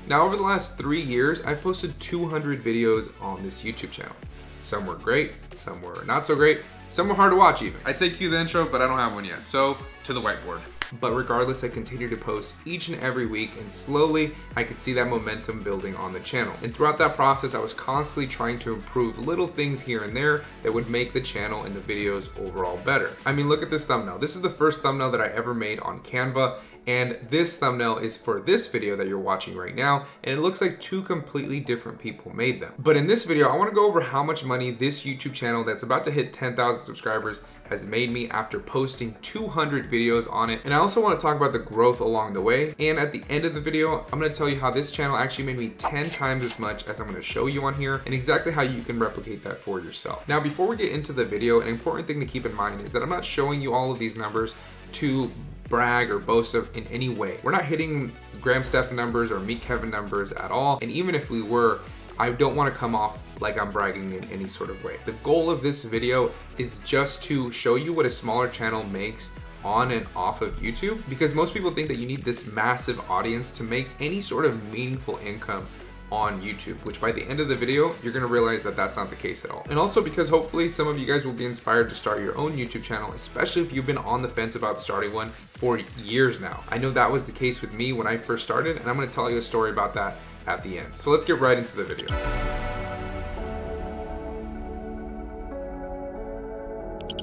Now, over the last 3 years, I've posted 200 videos on this YouTube channel. Some were great, some were not so great, some were hard to watch even. I'd say cue the intro, but I don't have one yet, so to the whiteboard. But regardless, I continue to post each and every week, and slowly I could see that momentum building on the channel. And throughout that process, I was constantly trying to improve little things here and there that would make the channel and the videos overall better. I mean, look at this thumbnail. This is the first thumbnail that I ever made on Canva, and this thumbnail is for this video that you're watching right now, and it looks like two completely different people made them. But in this video, I wanna go over how much money this YouTube channel that's about to hit 10,000 subscribers has made me after posting 200 videos on it. And I also want to talk about the growth along the way. And at the end of the video, I'm going to tell you how this channel actually made me 10 times as much as I'm going to show you on here, and exactly how you can replicate that for yourself. Now, before we get into the video, an important thing to keep in mind is that I'm not showing you all of these numbers to brag or boast of in any way. We're not hitting Graham Stephan numbers or Meet Kevin numbers at all. And even if we were, I don't want to come off like I'm bragging in any sort of way. The goal of this video is just to show you what a smaller channel makes on and off of YouTube, because most people think that you need this massive audience to make any sort of meaningful income on YouTube, which by the end of the video, you're gonna realize that that's not the case at all. And also because hopefully some of you guys will be inspired to start your own YouTube channel, especially if you've been on the fence about starting one for years now. I know that was the case with me when I first started, and I'm gonna tell you a story about that at the end. So let's get right into the video.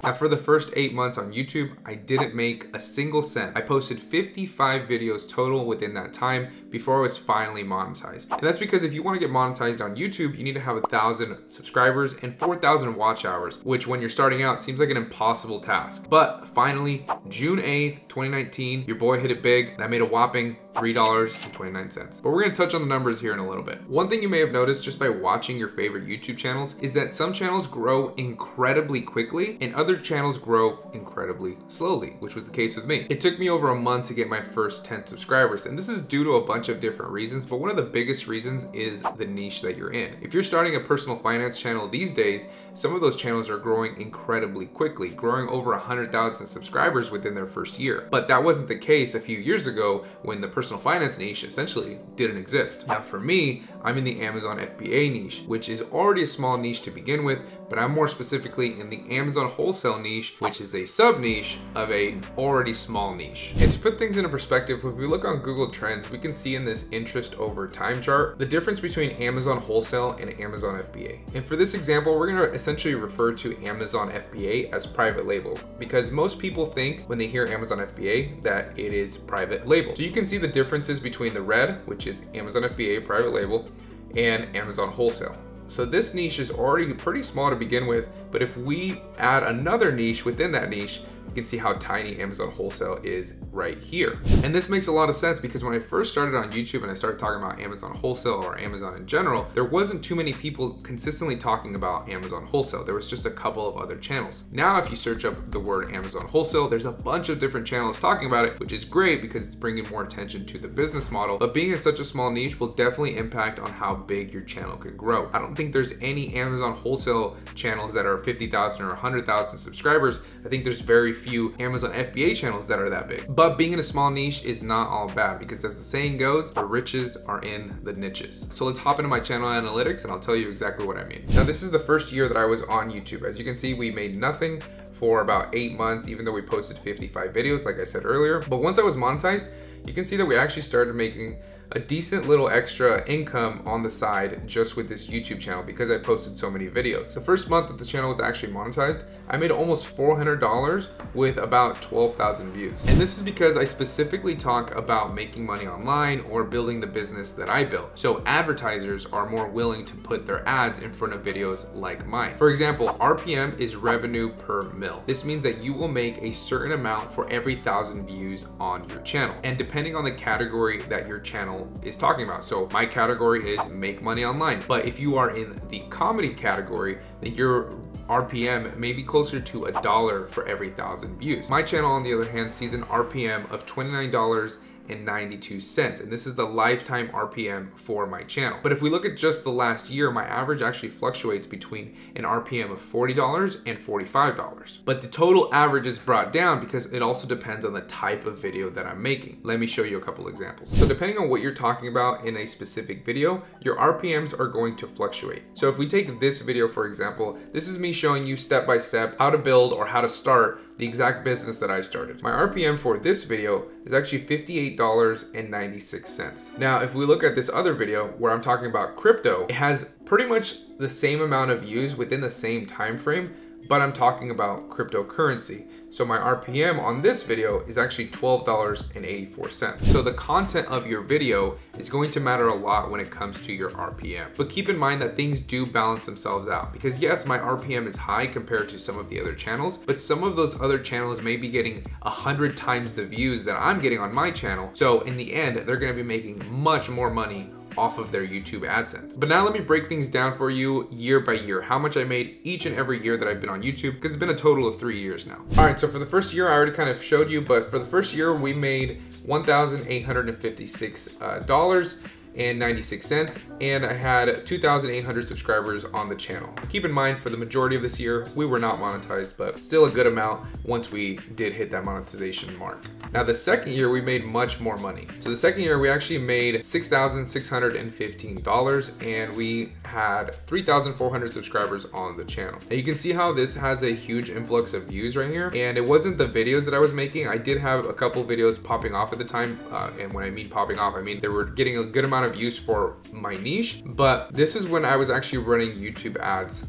Now, for the first 8 months on YouTube, I didn't make a single cent. I posted 55 videos total within that time before I was finally monetized. And that's because if you want to get monetized on YouTube, you need to have 1,000 subscribers and 4,000 watch hours, which when you're starting out seems like an impossible task. But finally, June 8th, 2019, your boy hit it big, and I made a whopping $3.29. But we're gonna touch on the numbers here in a little bit. One thing you may have noticed just by watching your favorite YouTube channels is that some channels grow incredibly quickly and other channels grow incredibly slowly, which was the case with me. It took me over a month to get my first 10 subscribers, and this is due to a bunch of different reasons, but one of the biggest reasons is the niche that you're in. If you're starting a personal finance channel these days, some of those channels are growing incredibly quickly, growing over 100,000 subscribers within their first year. But that wasn't the case a few years ago when the personal finance niche essentially didn't exist. Now for me, I'm in the Amazon FBA niche, which is already a small niche to begin with, but I'm more specifically in the Amazon Wholesale niche, which is a sub niche of a already small niche. And to put things into perspective, if we look on Google Trends, we can see in this interest over time chart, the difference between Amazon Wholesale and Amazon FBA. And for this example, we're gonna essentially refer to Amazon FBA as private label, because most people think when they hear Amazon FBA that it is private label. So you can see the differences between the red, which is Amazon FBA private label, and Amazon Wholesale. So this niche is already pretty small to begin with, but if we add another niche within that niche, you can see how tiny Amazon Wholesale is right here. And this makes a lot of sense because when I first started on YouTube and I started talking about Amazon Wholesale or Amazon in general, there wasn't too many people consistently talking about Amazon Wholesale. There was just a couple of other channels. Now, if you search up the word Amazon Wholesale, there's a bunch of different channels talking about it, which is great because it's bringing more attention to the business model. But being in such a small niche will definitely impact on how big your channel can grow. I don't think there's any Amazon Wholesale channels that are 50,000 or 100,000 subscribers. I think there's very few Amazon FBA channels that are that big. But being in a small niche is not all bad because as the saying goes, the riches are in the niches. So let's hop into my channel analytics and I'll tell you exactly what I mean. Now this is the first year that I was on YouTube. As you can see, we made nothing for about 8 months, even though we posted 55 videos, like I said earlier. But once I was monetized, you can see that we actually started making a decent little extra income on the side just with this YouTube channel because I posted so many videos. The first month that the channel was actually monetized, I made almost $400 with about 12,000 views. And this is because I specifically talk about making money online or building the business that I built. So advertisers are more willing to put their ads in front of videos like mine. For example, RPM is revenue per mil. This means that you will make a certain amount for every 1,000 views on your channel. And depending on the category that your channel is talking about. So my category is make money online. But if you are in the comedy category, then your RPM may be closer to $1 for every 1,000 views. My channel, on the other hand, sees an RPM of $29 $2.92, and this is the lifetime RPM for my channel. But if we look at just the last year, my average actually fluctuates between an RPM of $40 and $45. But the total average is brought down because it also depends on the type of video that I'm making. Let me show you a couple examples. So depending on what you're talking about in a specific video, your RPMs are going to fluctuate. So if we take this video, for example, this is me showing you step by step how to build or how to start the exact business that I started. My RPM for this video is actually $58.96. Now, if we look at this other video where I'm talking about crypto, it has pretty much the same amount of views within the same time frame, but I'm talking about cryptocurrency. So my RPM on this video is actually $12.84. So the content of your video is going to matter a lot when it comes to your RPM. But keep in mind that things do balance themselves out, because yes, my RPM is high compared to some of the other channels, but some of those other channels may be getting 100 times the views that I'm getting on my channel. So in the end, they're gonna be making much more money off of their YouTube AdSense. But now let me break things down for you year by year, how much I made each and every year that I've been on YouTube, because it's been a total of 3 years now. All right, so for the first year, I already kind of showed you, but for the first year, we made $1,856.96, and I had 2,800 subscribers on the channel. Keep in mind, for the majority of this year, we were not monetized, but still a good amount once we did hit that monetization mark. Now, the second year, we made much more money. So the second year, we actually made $6,615, and we had 3,400 subscribers on the channel. Now, you can see how this has a huge influx of views right here, and it wasn't the videos that I was making. I did have a couple videos popping off at the time, and when I mean popping off, I mean they were getting a good amount of use for my niche, but this is when I was actually running YouTube ads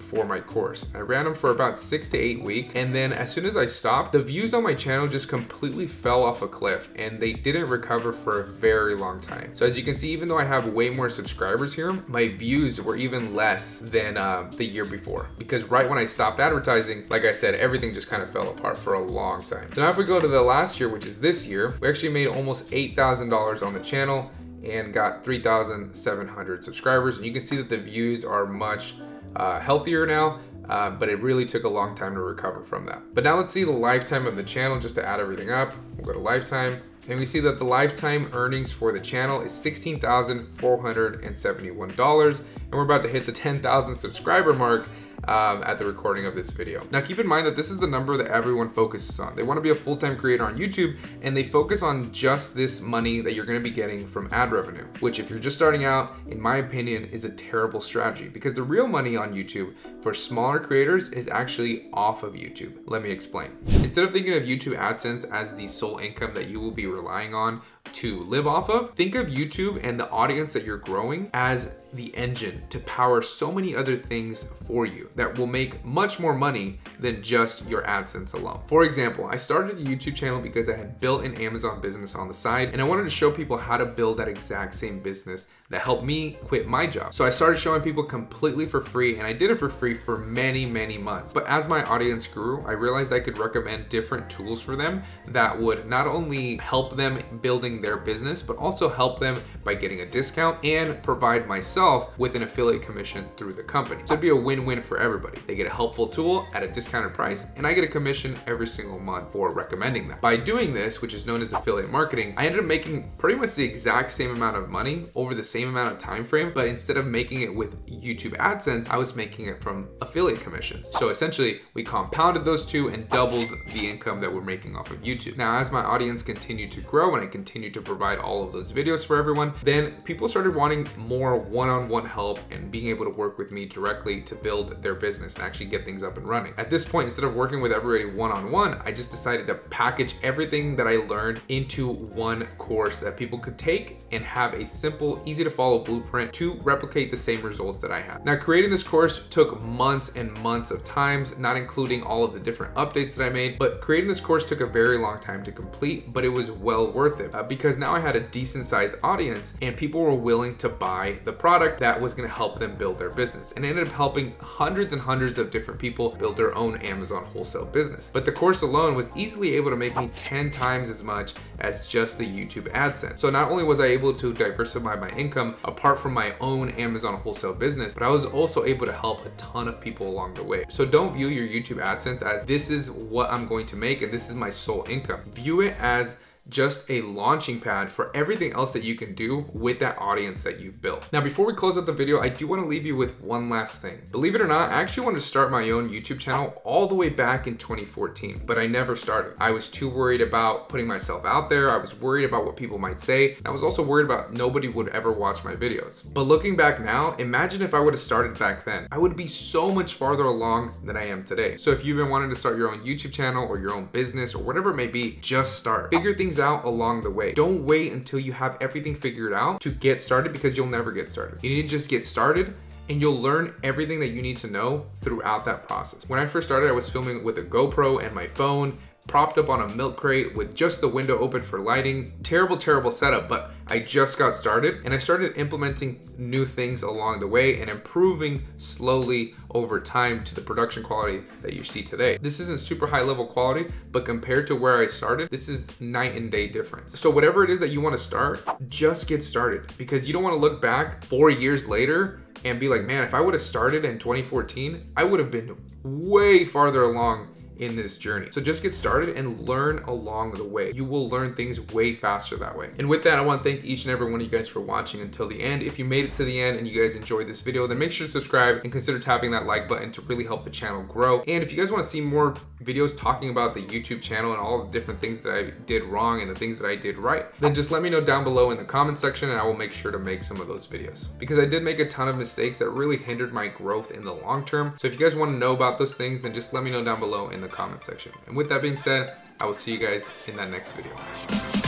for my course. I ran them for about 6 to 8 weeks, and then as soon as I stopped, the views on my channel just completely fell off a cliff, and they didn't recover for a very long time. So as you can see, even though I have way more subscribers here, my views were even less than the year before, because right when I stopped advertising, like I said, everything just kind of fell apart for a long time. So now if we go to the last year, which is this year, we actually made almost $8,000 on the channel and got 3,700 subscribers. And you can see that the views are much healthier now, but it really took a long time to recover from that. But now let's see the lifetime of the channel just to add everything up. We'll go to lifetime, and we see that the lifetime earnings for the channel is $16,471, and we're about to hit the 10,000 subscriber mark at the recording of this video. Now keep in mind that this is the number that everyone focuses on. They want to be a full-time creator on YouTube, and they focus on just this money that you're going to be getting from ad revenue, which if you're just starting out, in my opinion, is a terrible strategy, because the real money on YouTube for smaller creators is actually off of YouTube. Let me explain. Instead of thinking of YouTube AdSense as the sole income that you will be relying on to live off of, think of YouTube and the audience that you're growing as the engine to power so many other things for you that will make much more money than just your AdSense alone. For example, I started a YouTube channel because I had built an Amazon business on the side, and I wanted to show people how to build that exact same business that helped me quit my job. So I started showing people completely for free, and I did it for free for many, many months. But as my audience grew, I realized I could recommend different tools for them that would not only help them building their business, but also help them by getting a discount and provide myself with an affiliate commission through the company. So it'd be a win-win for everybody. They get a helpful tool at a discounted price, and I get a commission every single month for recommending them. By doing this, which is known as affiliate marketing, I ended up making pretty much the exact same amount of money over the same amount of time frame, but instead of making it with YouTube AdSense, I was making it from affiliate commissions. So essentially, we compounded those two and doubled the income that we're making off of YouTube. Now, as my audience continued to grow and I continued to provide all of those videos for everyone, then people started wanting more one-on-one help and being able to work with me directly to build their business and actually get things up and running. At this point, instead of working with everybody one-on-one, I just decided to package everything that I learned into one course that people could take and have a simple, easy to follow blueprint to replicate the same results that I had. Now, creating this course took months and months of times, not including all of the different updates that I made, but creating this course took a very long time to complete, but it was well worth it because now I had a decent sized audience and people were willing to buy the product that was going to help them build their business, and ended up helping hundreds and hundreds of different people build their own Amazon wholesale business. But the course alone was easily able to make me 10 times as much as just the YouTube AdSense. So not only was I able to diversify my income apart from my own Amazon wholesale business, but I was also able to help a ton of people along the way. So don't view your YouTube AdSense as this is what I'm going to make and this is my sole income. View it as just a launching pad for everything else that you can do with that audience that you've built. Now, before we close out the video, I do want to leave you with one last thing. Believe it or not, I actually wanted to start my own YouTube channel all the way back in 2014, but I never started. I was too worried about putting myself out there. I was worried about what people might say. I was also worried about nobody would ever watch my videos. But looking back now, imagine if I would have started back then. I would be so much farther along than I am today. So if you've been wanting to start your own YouTube channel or your own business or whatever it may be, just start. Figure things out along the way. Don't wait until you have everything figured out to get started, because you'll never get started. You need to just get started, and you'll learn everything that you need to know throughout that process. When I first started, I was filming with a GoPro and my phone, propped up on a milk crate with just the window open for lighting. Terrible setup, but I just got started, and I started implementing new things along the way and improving slowly over time to the production quality that you see today. This isn't super high level quality, but compared to where I started, this is night and day difference. So whatever it is that you want to start, just get started, because you don't want to look back 4 years later and be like, man, if I would have started in 2014, I would have been way farther along in this journey. So just get started and learn along the way. You will learn things way faster that way. And with that, I want to thank each and every one of you guys for watching until the end. If you made it to the end and you guys enjoyed this video, then make sure to subscribe and consider tapping that like button to really help the channel grow. And if you guys want to see more videos talking about the YouTube channel and all the different things that I did wrong and the things that I did right, then just let me know down below in the comment section, and I will make sure to make some of those videos, because I did make a ton of mistakes that really hindered my growth in the long term. So if you guys want to know about those things, then just let me know down below in the comment section. And with that being said, I will see you guys in that next video.